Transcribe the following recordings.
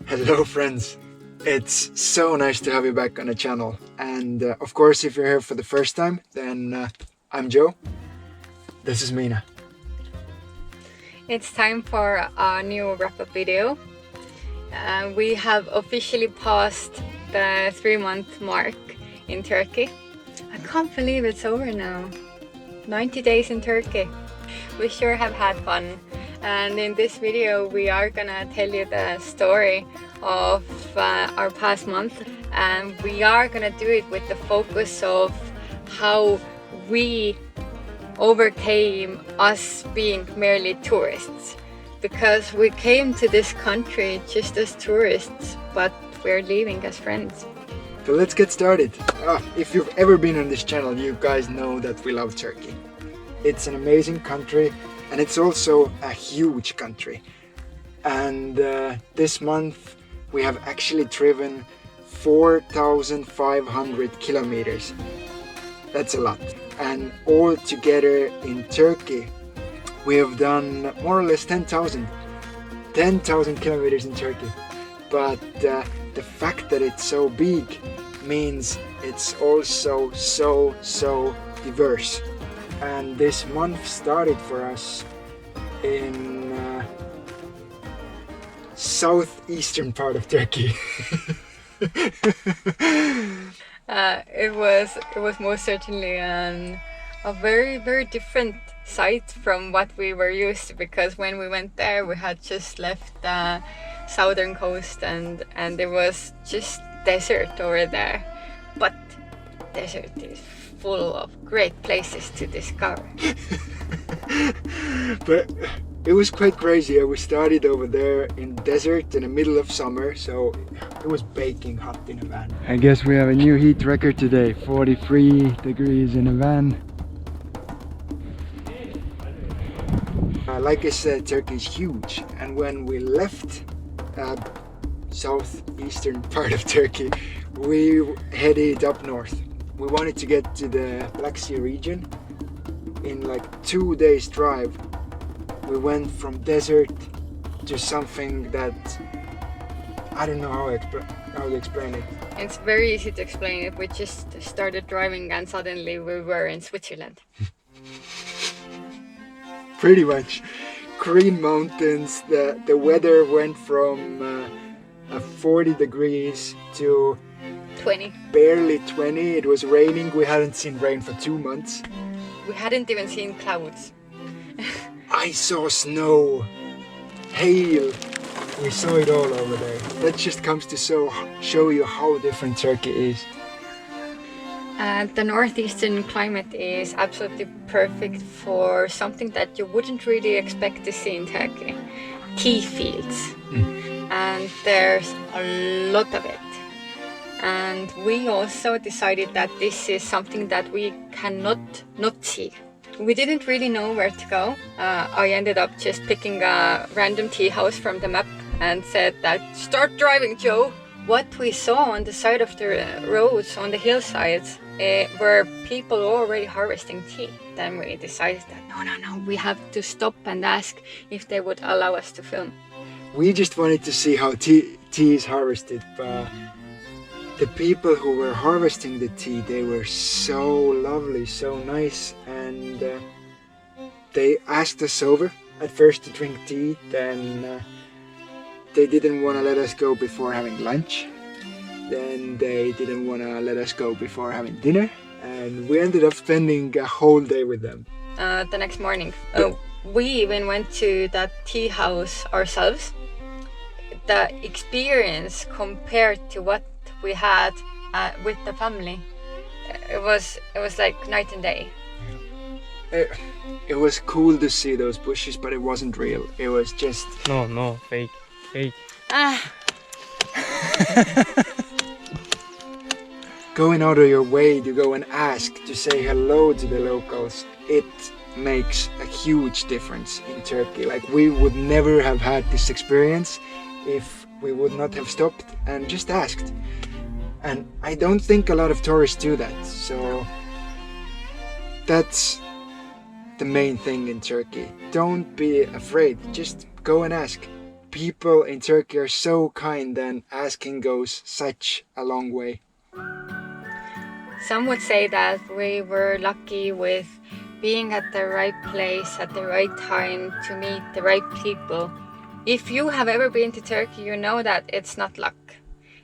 Hello friends, it's so nice to have you back on the channel, and of course if you're here for the first time, then I'm Joe, this is Mina. It's time for a new wrap-up video. We have officially passed the 3-month mark in Turkey. I can't believe it's over now. 90 days in Turkey. We sure have had fun. And in this video we are gonna tell you the story of our past month, and we are gonna do it with the focus of how we overcame us being merely tourists, because we came to this country just as tourists, but we're leaving as friends. So let's get started. If you've ever been on this channel, you guys know that we love Turkey. It's an amazing country, and it's also a huge country. And this month we have actually driven 4,500 kilometers. That's a lot. And all together in Turkey we have done more or less 10,000 kilometers in Turkey. But the fact that it's so big means it's also so diverse. And this month started for us in southeastern part of Turkey. It was most certainly a very different sight from what we were used to, because when we went there we had just left the southern coast and it was just desert over there. But desert is full of great places to discover. But it was quite crazy. We started over there in desert in the middle of summer, so it was baking hot in a van. I guess we have a new heat record today, 43 degrees in a van. Like I said, Turkey is huge, and when we left southeastern part of Turkey, we headed up north. We wanted to get to the Black Sea region. In like 2 days drive, we went from desert to something that I don't know how to explain it. It's very easy to explain it. We just started driving and suddenly we were in Switzerland. Pretty much. Green mountains. The weather went from 40 degrees to 20. Barely 20. It was raining. We hadn't seen rain for 2 months. We hadn't even seen clouds. I saw snow, hail. We saw it all over there. That just comes to show you how different Turkey is. The northeastern climate is absolutely perfect for something that you wouldn't really expect to see in Turkey. Tea fields. And there's a lot of it. And we also decided that this is something that we cannot not see. We didn't really know where to go. I ended up just picking a random tea house from the map and said that, "Start driving, Joe." What we saw on the side of the roads, on the hillsides, were people already harvesting tea. Then we decided that no, we have to stop and ask if they would allow us to film. We just wanted to see how tea is harvested, but the people who were harvesting the tea, they were so lovely, so nice, and they asked us over at first to drink tea. Then they didn't want to let us go before having lunch. Then they didn't want to let us go before having dinner, and we ended up spending a whole day with them. The next morning, we even went to that tea house ourselves. The experience compared to what we had with the family, it was like night and day. It was cool to see those bushes, but it wasn't real. It was just No, fake. Going out of your way to go and ask to say hello to the locals. It makes a huge difference in Turkey. Like, we would never have had this experience if we would not have stopped and just asked. And I don't think a lot of tourists do that, so that's the main thing in Turkey. Don't be afraid, just go and ask. people in Turkey are so kind, and asking goes such a long way. Some would say that we were lucky with being at the right place at the right time to meet the right people. If you have ever been to Turkey, you know that it's not luck.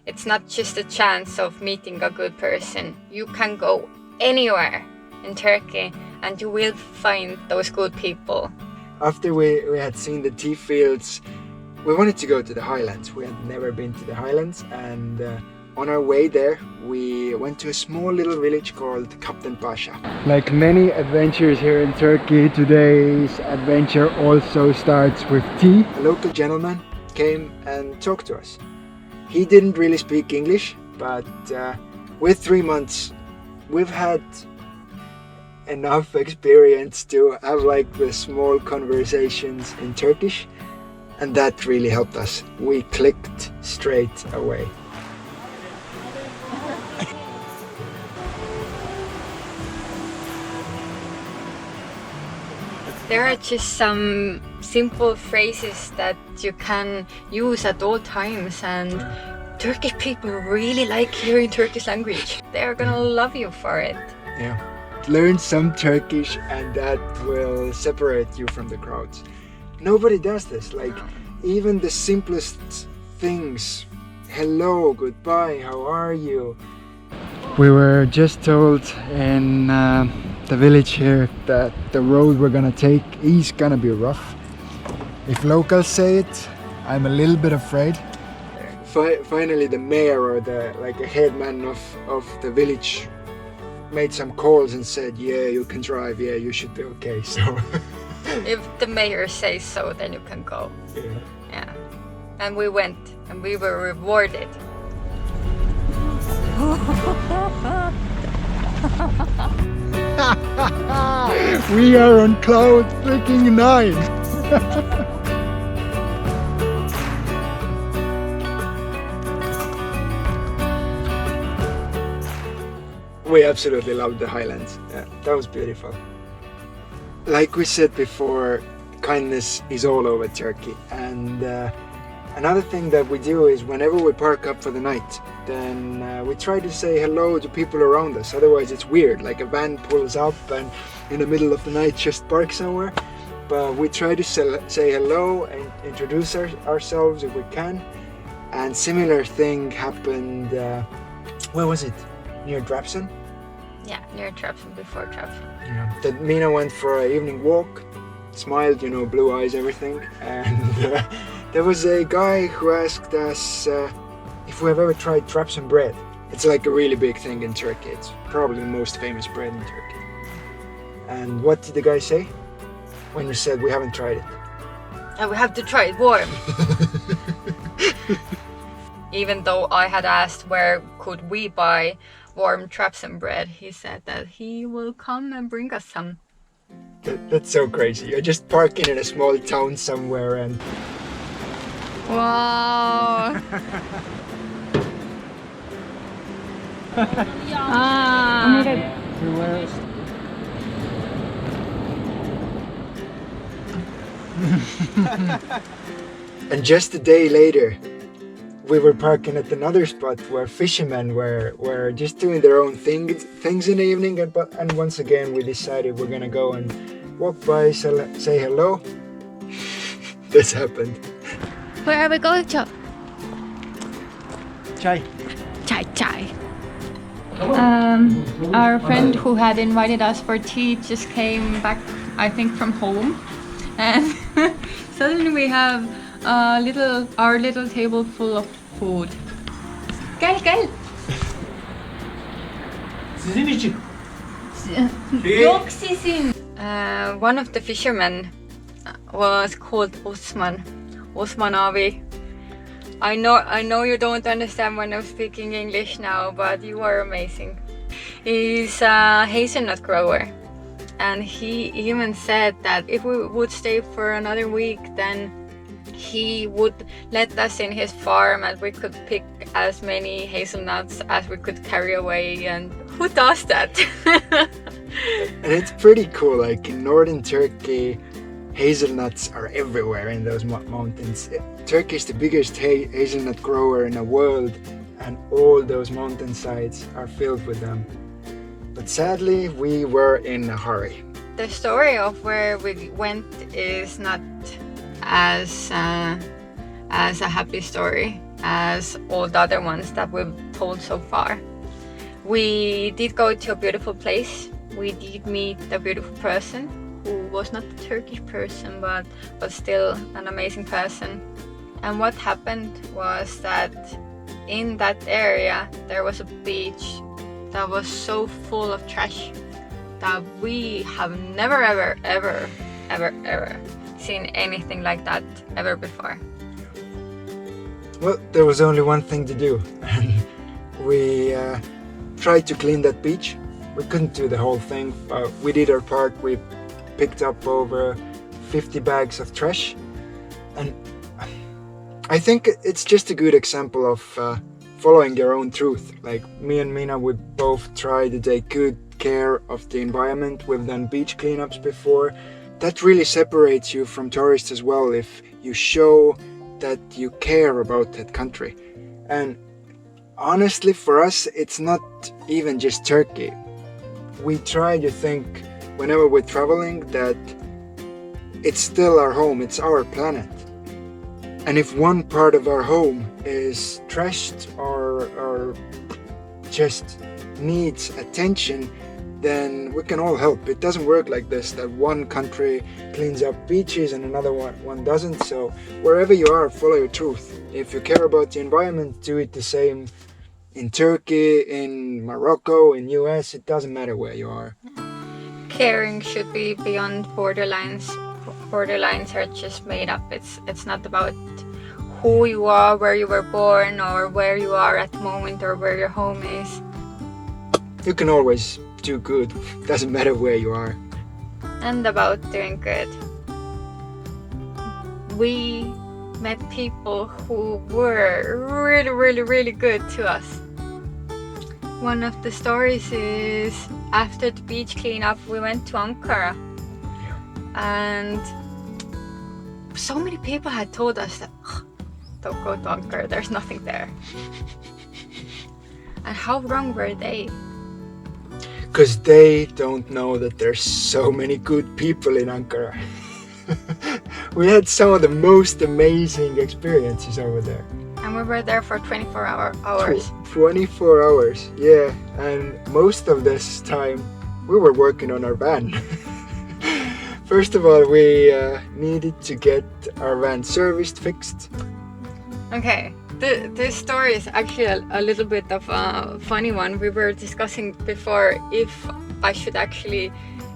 It's not just a chance of meeting a good person. You can go anywhere in Turkey and you will find those good people. After we had seen the tea fields, we wanted to go to the highlands. We had never been to the highlands, and on our way there, we went to a small little village called Captain Pasha. Like many adventures here in Turkey, today's adventure also starts with tea. A local gentleman came and talked to us. He didn't really speak English, but with 3 months, we've had enough experience to have like the small conversations in Turkish, and that really helped us. We clicked straight away. There are just some simple phrases that you can use at all times, and Turkish people really like hearing Turkish language. They're gonna love you for it. Yeah. Learn some Turkish and that will separate you from the crowds. Nobody does this. Like even the simplest things. Hello, goodbye, how are you? We were just told in the village here that the road we're gonna take is gonna be rough. If locals say it, I'm a little bit afraid. Finally, the mayor or the a headman of the village made some calls and said, yeah, you can drive, yeah, you should be okay. So if the mayor says so, then you can go. Yeah. And we went and we were rewarded. We are on cloud freaking 9. We absolutely loved the highlands. Yeah, that was beautiful. Like we said before, kindness is all over Turkey. And another thing that we do is whenever we park up for the night, then we try to say hello to people around us. Otherwise it's weird, like a van pulls up and in the middle of the night just park somewhere. But we try to say hello and introduce ourselves if we can. And similar thing happened, where was it? Near Drapson? Yeah, near Drapson, before Drapson. Yeah. That Mina went for an evening walk, smiled, blue eyes, everything. And there was a guy who asked us if we have ever tried Drapson bread. It's like a really big thing in Turkey. It's probably the most famous bread in Turkey. And what did the guy say when we said we haven't tried it? And we have to try it warm. Even though I had asked where could we buy warm Drapson bread, he said that he will come and bring us some. That's so crazy. You're just parking in a small town somewhere and... Wow! And just a day later, we were parking at another spot where fishermen were just doing their own things in the evening, and once again we decided we're gonna go and walk by, say hello. This happened. Where are we going to? Chai. Chai. Our friend who had invited us for tea just came back, I think, from home, and suddenly we have our little table full of food. Gel. Sizin için. Yok sizin. One of the fishermen was called Osman Abi. I know you don't understand when I'm speaking English now, but you are amazing. He's a hazelnut grower, and he even said that if we would stay for another week, then he would let us in his farm and we could pick as many hazelnuts as we could carry away. And who does that? And it's pretty cool. Like in northern Turkey, hazelnuts are everywhere in those mountains. Turkey is the biggest hazelnut grower in the world, and all those mountainsides are filled with them. But sadly, we were in a hurry. The story of where we went is not as a happy story as all the other ones that we've told so far. We did go to a beautiful place. We did meet a beautiful person who was not a Turkish person, but still an amazing person. And what happened was that in that area there was a beach that was so full of trash that we have never ever seen anything like that ever before. Well, there was only one thing to do, and we tried to clean that beach. We couldn't do the whole thing, but we did our part. We picked up over 50 bags of trash, and I think it's just a good example of following your own truth. Like me and Mina, we both try to take good care of the environment. We've done beach cleanups before. That really separates you from tourists as well, if you show that you care about that country. And honestly, for us, it's not even just Turkey. We try to think whenever we're traveling that it's still our home, it's our planet. And if one part of our home is trashed or just needs attention, then we can all help. It doesn't work like this, that one country cleans up beaches and another one doesn't. So wherever you are, follow your truth. If you care about the environment, do it the same in Turkey, in Morocco, in US. It doesn't matter where you are. Caring should be beyond borderlines. Borderlines are just made up. It's not about who you are, where you were born, or where you are at the moment, or where your home is. You can always do good. Doesn't matter where you are. And about doing good. We met people who were really good to us. One of the stories is after the beach cleanup, we went to Ankara. And so many people had told us that don't go to Ankara, there's nothing there. And how wrong were they? Because they don't know that there's so many good people in Ankara. We had some of the most amazing experiences over there. And we were there for 24 hours. 24 hours, yeah. And most of this time we were working on our van. First of all, we needed to get our van serviced, fixed. Okay, this story is actually a little bit of a funny one. We were discussing before if I should actually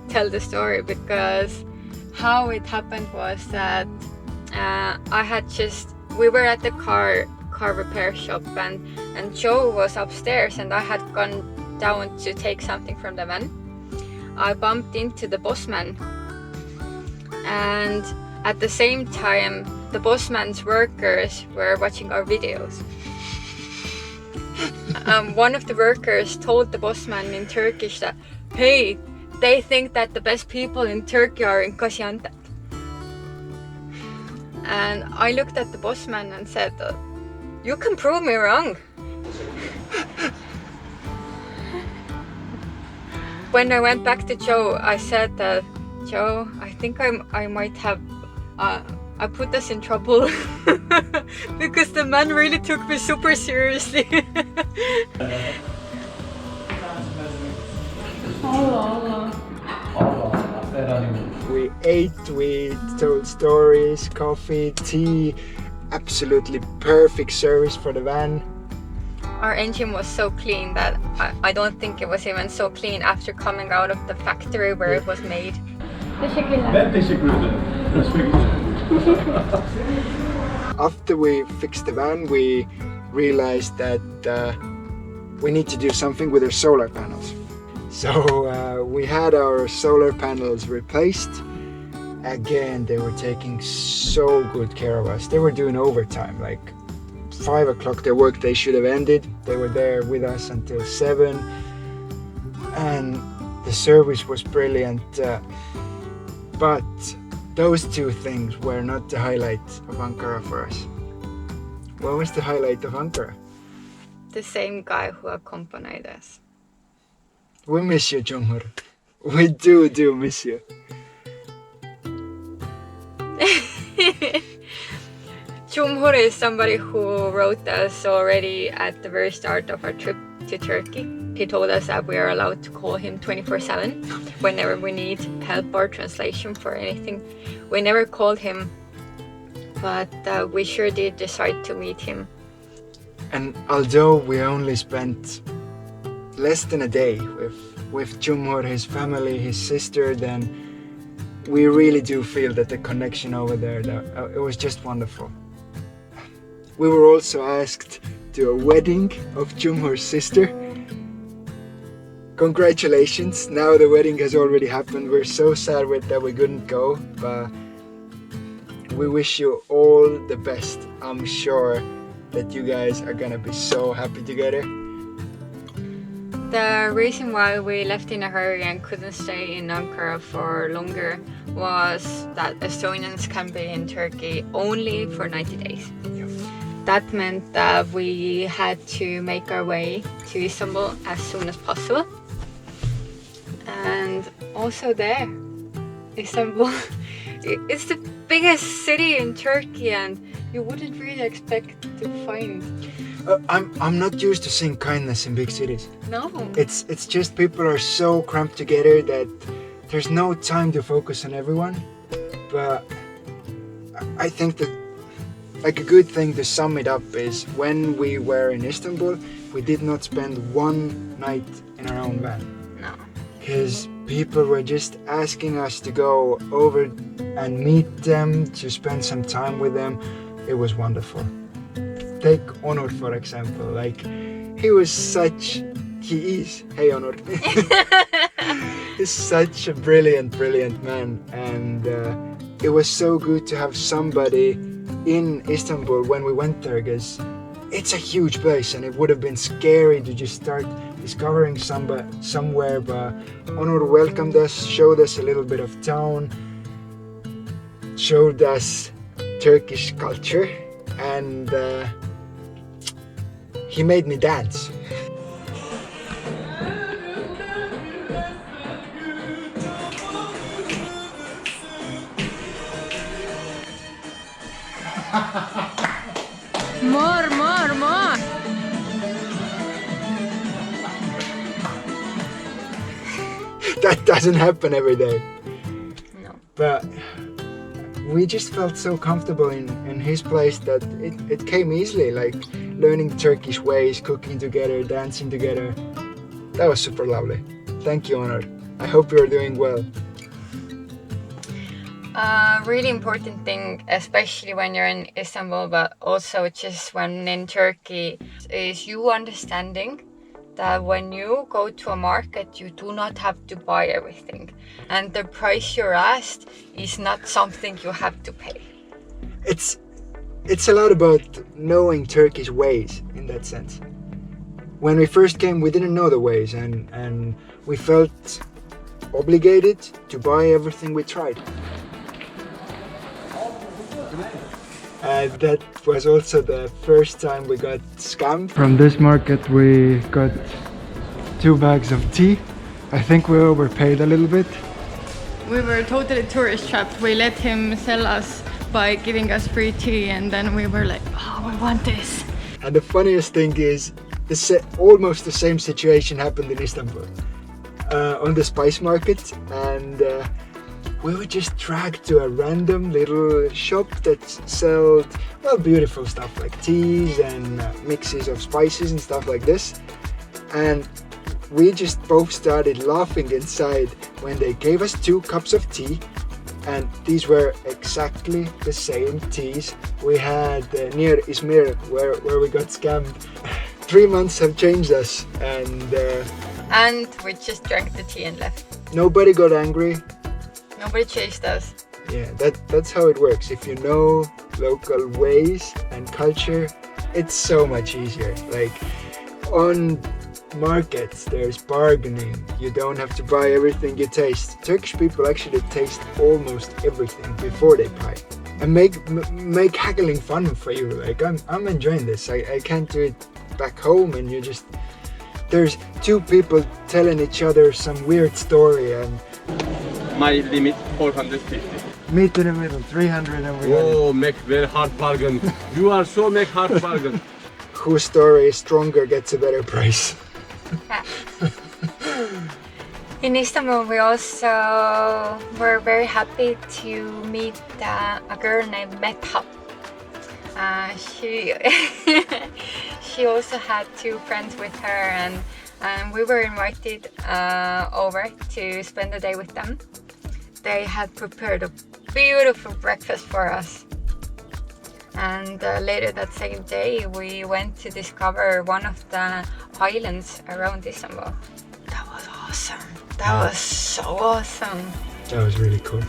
tell the story, because how it happened was that we were at the car repair shop, and Joe was upstairs and I had gone down to take something from the van. I bumped into the bossman, and at the same time the bossman's workers were watching our videos. One of the workers told the bossman in Turkish that, hey, they think that the best people in Turkey are in Gaziantep. And I looked at the bossman and said, you can prove me wrong. When I went back to Joe, I said that, Joe, I think I might have I put us in trouble because the man really took me super seriously. We ate, we told stories, coffee, tea, absolutely perfect service for the van. Our engine was so clean that I don't think it was even so clean after coming out of the factory where it was made. Ben teşekkür ederim. Görüşmek üzere. After we fixed the van, we realized that we need to do something with our solar panels. So we had our solar panels replaced. Again, they were taking so good care of us. They were doing overtime, like 5 o'clock their workday should have ended. They were there with us until 7, and the service was brilliant. But those two things were not the highlight of Ankara for us. What was the highlight of Ankara? The same guy who accompanied us. We miss you, Cumhur. We do miss you. Cumhur is somebody who wrote us already at the very start of our trip to Turkey. He told us that we are allowed to call him 24/7 whenever we need help or translation for anything. We never called him, but we sure did decide to meet him. And although we only spent less than a day with Cumhur, his family, his sister, then we really do feel that the connection over there, it was just wonderful. We were also asked to a wedding of Cumhur's sister. Congratulations, now the wedding has already happened. We're so sad that we couldn't go, but we wish you all the best. I'm sure that you guys are gonna be so happy together. The reason why we left in a hurry and couldn't stay in Ankara for longer was that Estonians can be in Turkey only for 90 days. That meant that we had to make our way to Istanbul as soon as possible. And also there, Istanbul, it's the biggest city in Turkey, and you wouldn't really expect to find. I'm not used to seeing kindness in big cities. No. It's just people are so cramped together that there's no time to focus on everyone. But I think that like a good thing to sum it up is when we were in Istanbul, we did not spend one night in our own van. No. Because people were just asking us to go over and meet them, to spend some time with them. It was wonderful. Take Onur for example, like he is, hey Onur, he's such a brilliant man, and it was so good to have somebody in Istanbul when we went there, because it's a huge place and it would have been scary to just start discovering somewhere, but Onur welcomed us, showed us a little bit of town, showed us Turkish culture, and he made me dance. More. That doesn't happen every day. No. But we just felt so comfortable in his place that it came easily, like learning Turkish ways, cooking together, dancing together. That was super lovely. Thank you, Onur. I hope you're doing well. A really important thing, especially when you're in Istanbul, but also just when in Turkey, is you understanding that when you go to a market, you do not have to buy everything. And the price you're asked is not something you have to pay. It's a lot about knowing Turkish ways in that sense. When we first came, we didn't know the ways, and we felt obligated to buy everything we tried. That was also the first time we got scammed. From this market we got 2 bags of tea. I think we overpaid a little bit. We were totally tourist trapped. We let him sell us by giving us free tea, and then we were like, oh, we want this. And the funniest thing is, almost the same situation happened in Istanbul. On the spice market, and we were just dragged to a random little shop that sold, well, beautiful stuff like teas and mixes of spices and stuff like this. And we just both started laughing inside when they gave us 2 cups of tea, and these were exactly the same teas we had near Izmir where we got scammed. 3 months have changed us, And we just drank the tea and left. nobody got angry. Nobody chased us. Yeah, that's how it works. If you know local ways and culture, it's so much easier. Like on markets, there's bargaining. You don't have to buy everything you taste. Turkish people actually taste almost everything before they buy, and make haggling fun for you. Like I'm enjoying this. I can't do it back home, and you just there's two people telling each other some weird story, and My limit 450. meet in the middle, 300, and we got it. Oh, make very hard bargain. You are so make hard bargain. Whose story is stronger gets a better price. In Istanbul, we also were very happy to meet a girl named Metha. She she also had two friends with her, and we were invited over to spend the day with them. They had prepared a beautiful breakfast for us. And later that same day, we went to discover one of the islands around Istanbul. That was awesome. That was so awesome. That was really cool.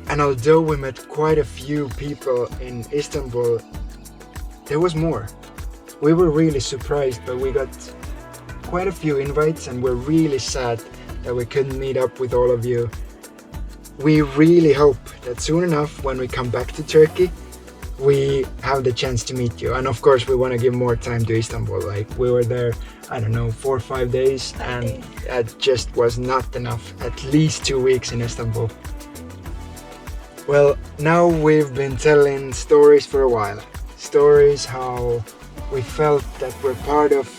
And although we met quite a few people in Istanbul, there was more. We were really surprised, but we got quite a few invites, and we're really sad that we couldn't meet up with all of you. We really hope that soon enough, when we come back to Turkey, we have the chance to meet you. And of course, we want to give more time to Istanbul. Like, we were there, I don't know, 4 or 5 days, and that just was not enough. At least 2 weeks in Istanbul. Well, now we've been telling stories for a while. Stories how we felt that we're part of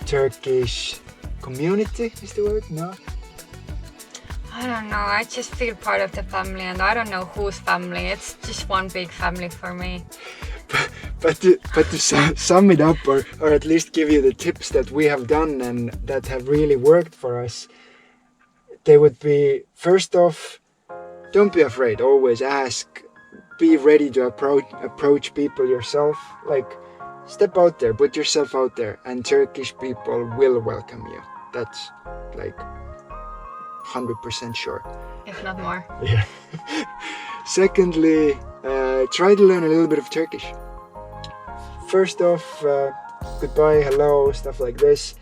Turkish community, is the word? No? I don't know, I just feel part of the family, and I don't know whose family. It's just one big family for me. But to sum it up, or at least give you the tips that we have done and that have really worked for us, they would be, first off, don't be afraid, always ask. Be ready to approach people yourself. Like, step out there, put yourself out there, and Turkish people will welcome you. That's like 100% sure. If not more. Yeah. Secondly, try to learn a little bit of Turkish. First off, goodbye, hello, stuff like this.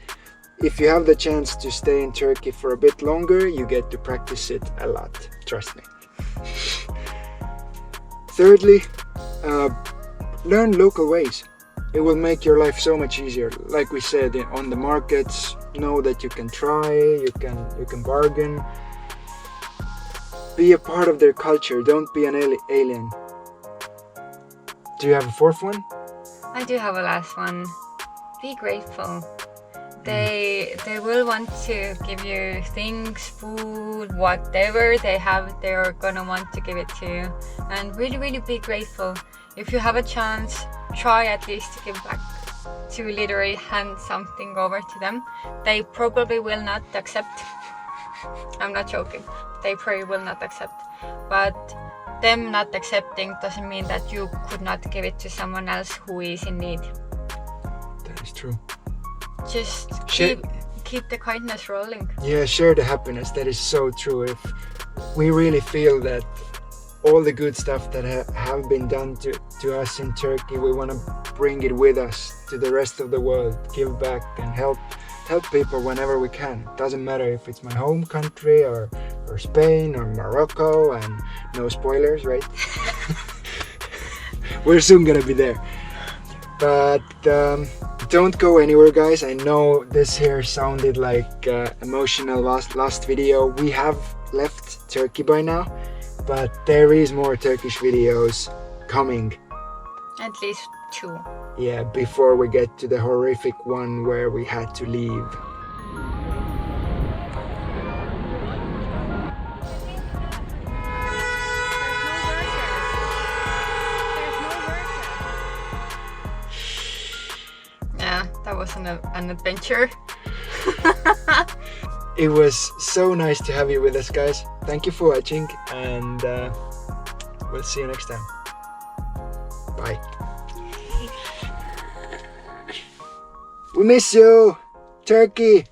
If you have the chance to stay in Turkey for a bit longer, you get to practice it a lot. Trust me. Thirdly, learn local ways. It will make your life so much easier. Like we said, on the markets, know that you can try, you can bargain. Be a part of their culture. Don't be an alien. Do you have a fourth one? I do have a last one. Be grateful. They will want to give you things, food, whatever they have, they're gonna want to give it to you. And really, really be grateful. If you have a chance, try at least to give back, to literally hand something over to them. They probably will not accept. I'm not joking. They probably will not accept. But them not accepting doesn't mean that you could not give it to someone else who is in need. That is true. Just keep the kindness rolling. Yeah, share the happiness. That is so true. If we really feel that all the good stuff that have been done to us in Turkey, we want to bring it with us to the rest of the world. Give back and help people whenever we can. Doesn't matter if it's my home country or Spain or Morocco, and no spoilers, right? We're soon gonna be there. But don't go anywhere, guys. I know this here sounded like emotional last video. We have left Turkey by now, but there is more Turkish videos coming. At least 2. Yeah, before we get to the horrific one where we had to leave. That was an adventure. It was so nice to have you with us, guys. Thank you for watching, and we'll see you next time. Bye. We miss you, Turkey.